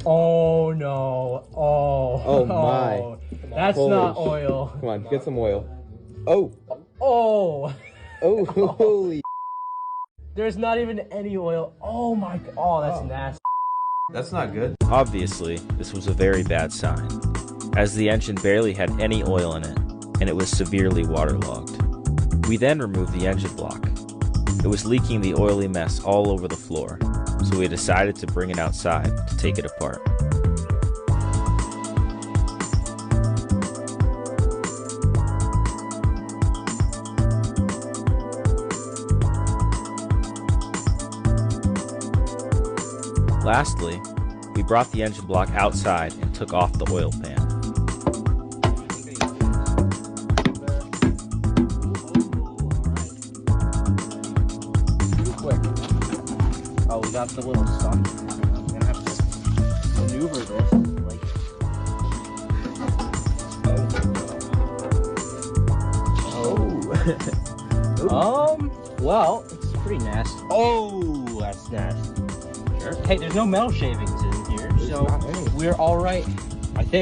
Oh no. Oh. Oh my. That's Holy not oil. Come on, get some oil. Oh. Oh. Oh, holy. There's not even any oil. Oh my god. Oh, that's nasty. That's not good. Obviously, this was a very bad sign, as the engine barely had any oil in it, and it was severely waterlogged. We then removed the engine block. It was leaking the oily mess all over the floor, so we decided to bring it outside to take it apart. Lastly, we brought the engine block outside and took off the oil pan. Oh, we got the little stuff. I'm gonna have to maneuver this. Like, well, it's pretty nasty. Oh, that's nasty. Sure. Hey, there's no metal shavings in here, so we're all right, I think.